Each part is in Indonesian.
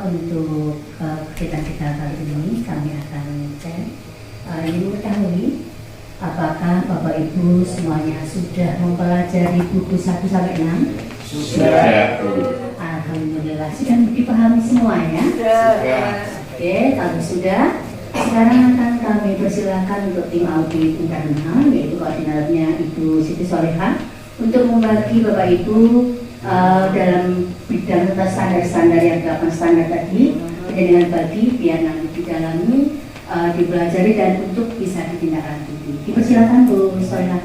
Untuk kegiatan kita kali ini kami akan ingin mengetahui apakah Bapak Ibu semuanya sudah mempelajari buku 1 sampai 6? Sudah. Alhamdulillah, sudah dipahami semuanya? Sudah. Oke, kalau sudah, sekarang akan kami persilakan untuk tim audit internal, yaitu koordinatornya Ibu Siti Solehah, untuk membagi Bapak Ibu dalam bidang tentang standar-standar yang 8 standar tadi dengan bagi biar nanti didalami, dipelajari dan untuk bisa ditindaklanjuti. Dipersilakan Bu Solehah.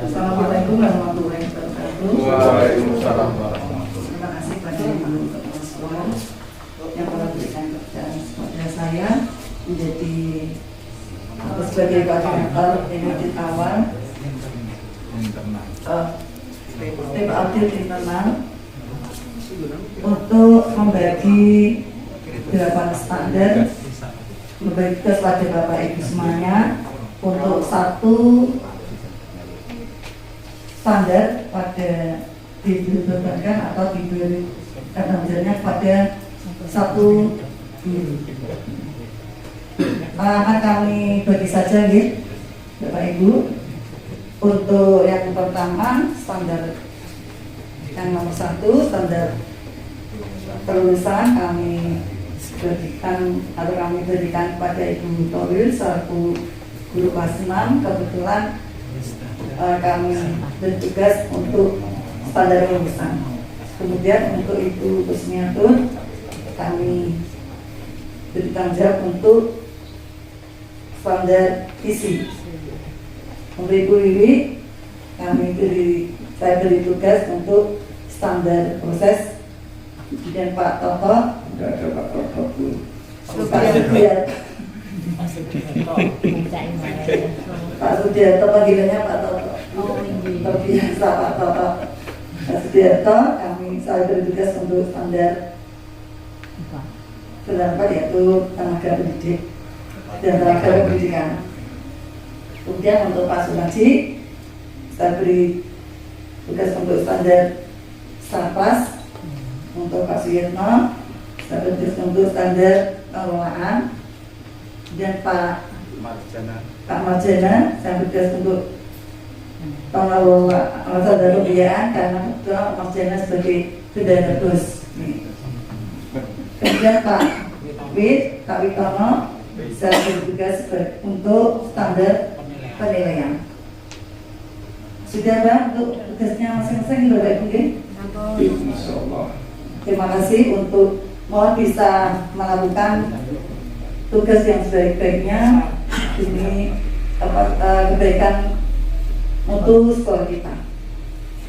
Assalamualaikum warahmatullahi wabarakatuh. Waalaikumsalam. Terima kasih pada Ibu Kepala Sekolah yang telah berikan kepercayaan kepada saya menjadi sebagai koordinator audit awal tim audit internal untuk membagi 8 standar membagi kepada Bapak Ibu semuanya untuk satu standar pada dibebankan atau diberi tanggungannya pada satu akan kami bagi saja gitu Bapak Ibu. Untuk yang pertama standar yang nomor 1 standar penulisan kami berikan atau kami berikan pada Ibu Tolil selaku guru kelas 6. Kebetulan kami bertugas untuk standar penulisan. Kemudian untuk Ibu Kusmiatun kami berikan jawab untuk standar isi. Untuk Ibu Wiwi saya beri tugas untuk standar proses. Dan Pak Toto Tidak ada Pak Toto, Bu. Pak Sudiarto panggilannya Pak Toto. Terbiasa Pak Toto. Pak Sudiarto saya beri tugas untuk standar pendapat yaitu tenaga pendidik dan tenaga pendidikan. Kemudian untuk Pak Sunaji saya beri tugas untuk standar Sarpas. Untuk Pak Suyitno saya beri tugas untuk standar pengelolaan. Dan Pak Marjana saya beri tugas untuk pengelolaan standar pembiayaan karena kebetulan Marjana sebagai bendahara bos. Kemudian Pak Witono saya beri tugas untuk standar penilaian. Sudah Mbak untuk tugasnya masing-masing Bapak Ibu? Insyaallah. Terima kasih untuk mohon bisa melakukan tugas yang sebaik-baiknya demi kebaikan mutu sekolah kita.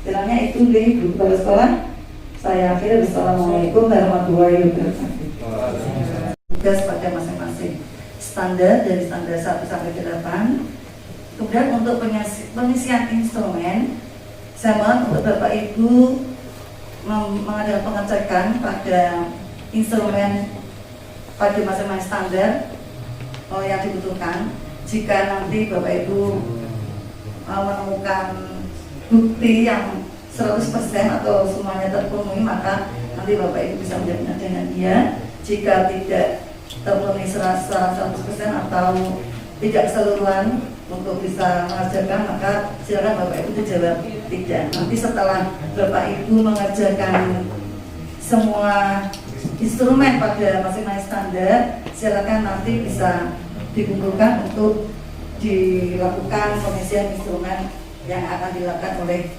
Kiranya itu dari Ibu Kepala Sekolah. Saya akhiri. Wassalamualaikum warahmatullahi wabarakatuh. Tugas pada masing-masing standar dari standar 1 sampai 8. Kemudian untuk pengisian instrumen, saya mohon untuk Bapak Ibu mengadakan pengecekan pada instrumen pada masing-masing standar yang dibutuhkan. Jika nanti Bapak Ibu menemukan bukti yang 100% atau semuanya terpenuhi, maka nanti Bapak Ibu bisa menjawabnya dengan iya. Jika tidak terpenuhi 100% atau tidak keseluruhan untuk bisa mengajarkan, maka silakan Bapak Ibu dijawab tidak. Nanti setelah Bapak Ibu mengerjakan semua instrumen pada masing-masing standar, silakan nanti bisa dikumpulkan untuk dilakukan pengisian instrumen yang akan dilakukan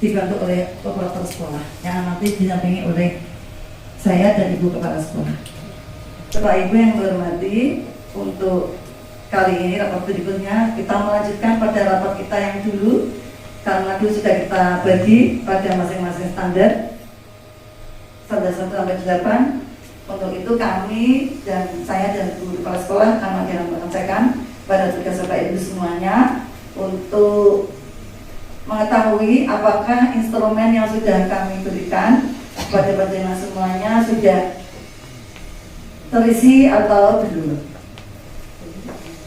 dibantu oleh operator sekolah yang nanti didampingi oleh saya dan Ibu Kepala Sekolah. Bapak Ibu yang berhormati, untuk kali ini rapat berikutnya kita melanjutkan pada rapat kita yang dulu, karena dulu sudah kita bagi pada masing-masing standar 1 sampai 8. Untuk itu kami dan saya dan Ibu Kepala Sekolah akan mengecekkan pada tugas Bapak Ibu semuanya untuk mengetahui apakah instrumen yang sudah kami berikan kepada panjenengan semuanya sudah terisi atau belum.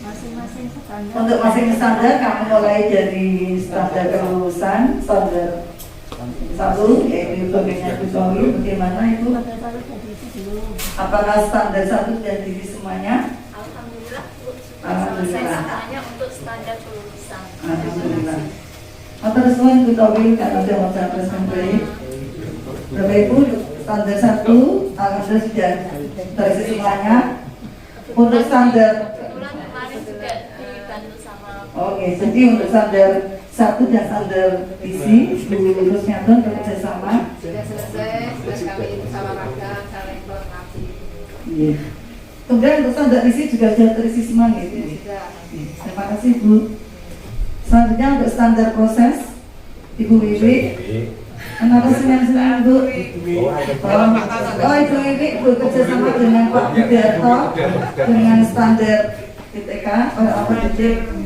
Masing-masing standar. Untuk masing-masing standar kami mulai dari standar kelulusan, standar Satu, yaitu bagiannya Bu Zomi, bagaimana itu? Apakah standar satu sudah diisi semuanya? Alhamdulillah Bu, Alhamdulillah. selesai semuanya untuk standar kelulusan. Alhamdulillah. Atas semua Bu Zomi karena sudah mencapai baik. Bapak Ibu, standar satu, alhamdulillah sudah terisi semuanya. Untuk standar Kebetulan kemarin juga dibantu sama Oke, jadi untuk standar satu dan standar isi, Bu Rusmianto bekerjasama. Sudah selesai, sudah kami musyawarahkan, saling melengkapi. Iya. Kemudian untuk standar isi juga sudah terisi semua gitu. Sudah. Terima kasih Bu. Selanjutnya untuk standar proses, Ibu Wiwi. Kenapa senang-senang Bu? Oh Ibu Wiwi bekerjasama dengan Pak Budiarto dengan standar ITK, apa titik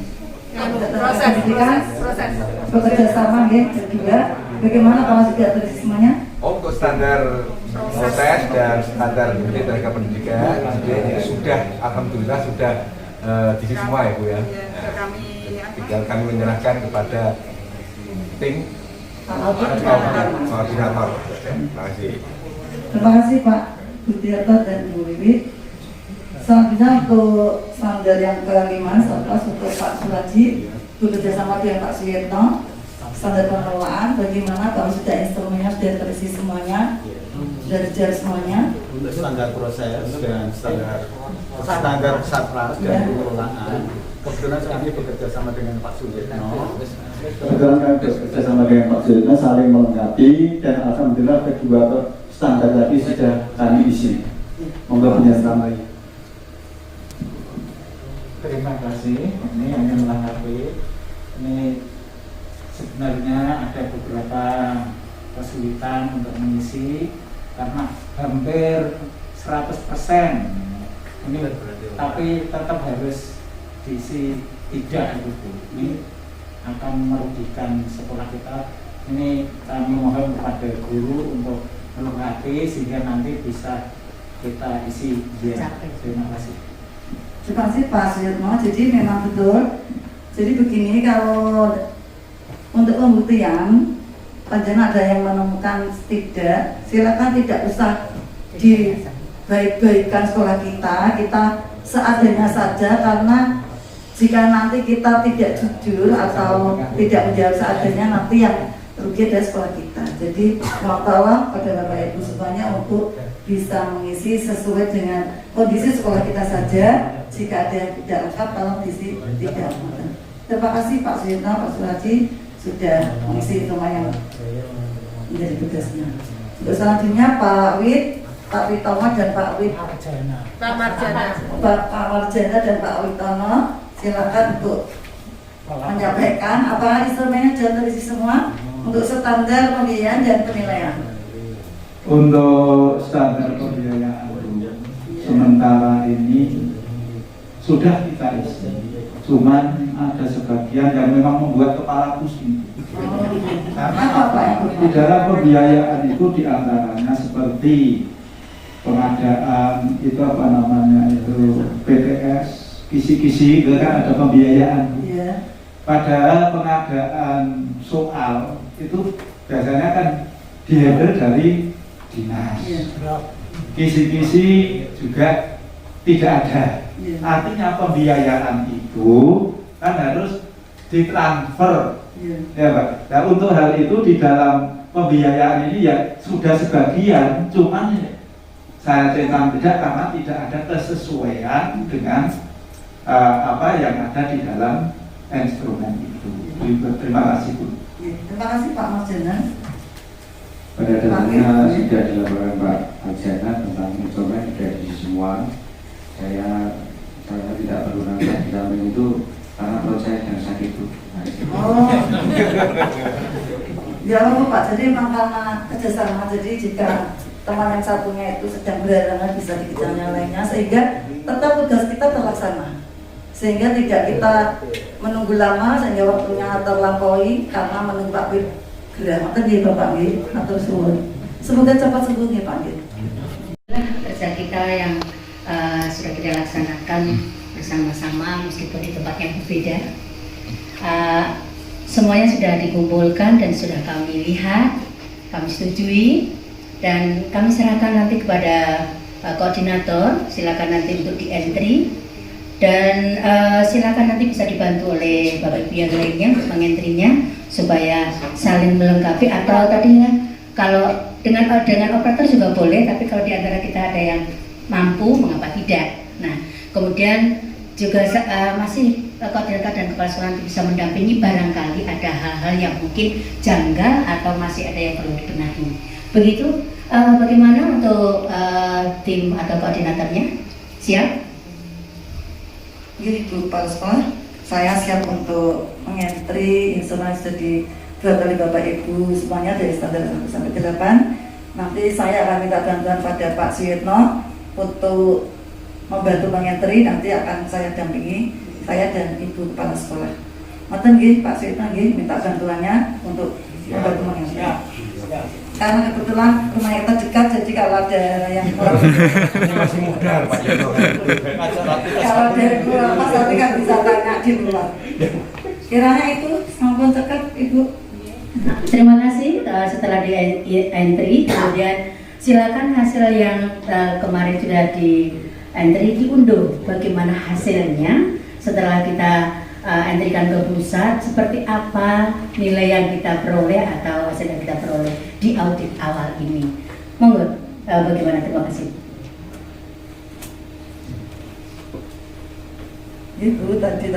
Proses. bekerja sama ya juga. Bagaimana kalau sudah terisi semuanya? Oh, untuk standar proses dan standar unit tenaga pendidikan ini sudah, alhamdulillah sudah diisi semua ya Bu ya. Ya, kami Tinggal kami menyerahkan kepada tim koordinator. Terima kasih. Terima kasih Pak Budiarto dan Bu Wiwi. Selanjutnya untuk standar yang kelima, untuk Pak Sulaji bekerjasama dengan Pak Suyetno, standar pengelolaan. Bagaimana kalau sudah instrumennya sudah terisi semuanya, sudah dijelas semuanya? Untuk standar proses dan standar satgas dan pengelolaan, kebetulan kami bekerja sama dengan Pak Suyetno. Kebetulan kami bekerja sama dengan Pak Suyetno saling melengkapi dan alhamdulillah kedua standar tadi sudah kami isi. Monggo punya tambahan. Terima kasih. Ini hanya melengkapi. Ini sebenarnya ada beberapa kesulitan untuk mengisi karena hampir 100%. Ini tapi tetap harus diisi 3 itu. Ini akan merugikan sekolah kita. Ini kami mohon kepada guru untuk melengkapi sehingga nanti bisa kita isi. Ya. Terima kasih. Terima kasih Pak Suyetno. Jadi memang betul. Jadi begini, kalau untuk pembuktian panjenengan ada yang menemukan tidak, silakan tidak usah dibaik-baikkan sekolah kita seadanya saja, karena jika nanti kita tidak jujur atau tidak menjawab seadanya, nanti yang rugi adalah sekolah kita. Jadi mohon tolong pada Bapak Ibu semuanya untuk bisa mengisi sesuai dengan kondisi sekolah kita saja. Jika ada yang tidak lengkap, tolong diisi tidak lengkap. Terima kasih Pak Suyetno, Pak Sulaji sudah mengisi semua yang menjadi tugasnya. Untuk selanjutnya Pak Wit, Pak Witono dan Pak Wit. Pak Marjana. Pak Marjana dan Pak Witono, silakan untuk menyampaikan apakah instrumennya sudah terisi semua untuk standar pembiayaan dan penilaian. Untuk standar pembiayaan sementara ini sudah kita isi, cuman ada sebagian yang memang membuat kepala pusing. Karena apa? Di dalam pembiayaan itu diantaranya seperti pengadaan itu apa namanya itu PTS, kisi-kisi itu kan ada pembiayaan. Iya. Padahal pengadaan soal itu biasanya kan dihandle dari dinas. Kisi-kisi juga tidak ada. Artinya pembiayaan itu kan harus ditransfer, ya Pak. Nah untuk hal itu di dalam pembiayaan ini ya sudah sebagian, cuman saya centang tidak karena tidak ada kesesuaian dengan apa yang ada di dalam instrumen itu. Terima kasih Bu. Terima kasih Pak Marjana. Pada dasarnya sudah dilaporkan Pak Marjana tentang instrumen sudah diisi semua. Saya tidak perlu nambah di samping itu karena perut saya yang sakit Bu. Oh, ya Pak. Jadi memang karena kerjasama. Jadi jika teman yang satunya itu sedang berhalangan bisa dikejar yang lainnya, sehingga tetap tugas kita terlaksana. Sehingga tidak kita menunggu lama sehingga waktunya terlampaui karena menunggu Pak Bir gerah. Maka dia Bapak Bir atau suwun. Semoga cepat sembuh ya Pak Bir. Kerja kita yang sudah kita laksanakan bersama-sama meskipun di tempat yang berbeda. semuanya sudah dikumpulkan dan sudah kami lihat, kami setujui, dan kami serahkan nanti kepada koordinator. Silakan nanti untuk di entry, dan silakan nanti bisa dibantu oleh Bapak Ibu yang lainnya untuk mengentrinya supaya saling melengkapi. Atau tadinya kalau dengan operator juga boleh, tapi kalau di antara kita ada yang mampu, mengapa tidak? Nah, kemudian juga masih koordinator dan kepala sekolah nanti bisa mendampingi barangkali ada hal-hal yang mungkin janggal atau masih ada yang perlu dibenahi. Begitu. Bagaimana untuk tim atau koordinatornya? Siap? Jadi Bu Kepala Sekolah, saya siap untuk mengentri instrumen sudah dibuat oleh Bapak Ibu semuanya dari standar 1 sampai 8. Nanti saya akan minta bantuan pada Pak Suyitno untuk membantu mengentri, nanti akan saya dampingi, saya dan Ibu Kepala Sekolah. Ngoten nggih Pak Suyitno nggih minta bantuannya untuk membantu mengentri. Karena kebetulan rumah kita dekat, jadi kalau ada yang kurang masih muda Pak Jono. kalau dari luar Mas nanti kan bisa tanya di luar. Kiranya itu sampun cekap Ibu. Terima kasih. Setelah di entry, kemudian silakan hasil yang kemarin sudah di entry diunduh. Bagaimana hasilnya setelah kita entrykan ke pusat, seperti apa nilai yang kita peroleh atau hasil yang kita peroleh di audit awal ini. Monggo, bagaimana? Terima kasih. Ibu tadi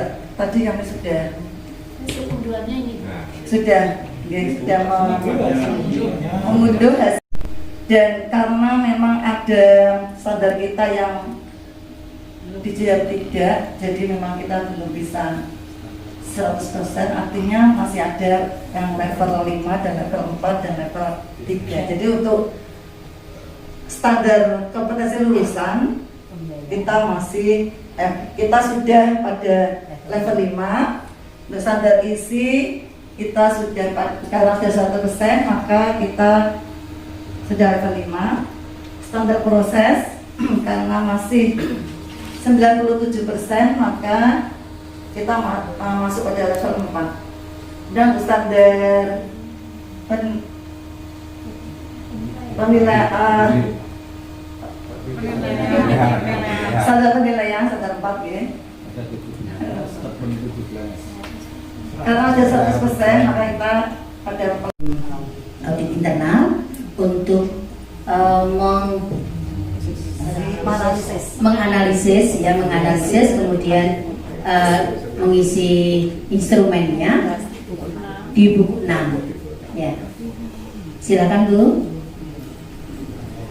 kami sudah Unduhannya ini. sudah mengunduh hasil, dan karena memang ada standar kita yang dijawab tidak, jadi memang kita belum bisa 100%, artinya masih ada yang level 5 dan level 4 dan level 3. Jadi untuk standar kompetensi lulusan kita sudah pada level 5. Untuk standar isi kita sudah, kalau sudah 100% maka kita sudah level 5. Standar proses karena masih 97%, maka kita masuk pada level 4. Dan standar penilaian standar penilaian standar 4 ya. Karena ada 100% maka kita pada Audit internal untuk menganalisis kemudian mengisi instrumennya di buku 6. Ya. Silakan Bu.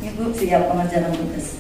Ibu siap pengerjaan tugas.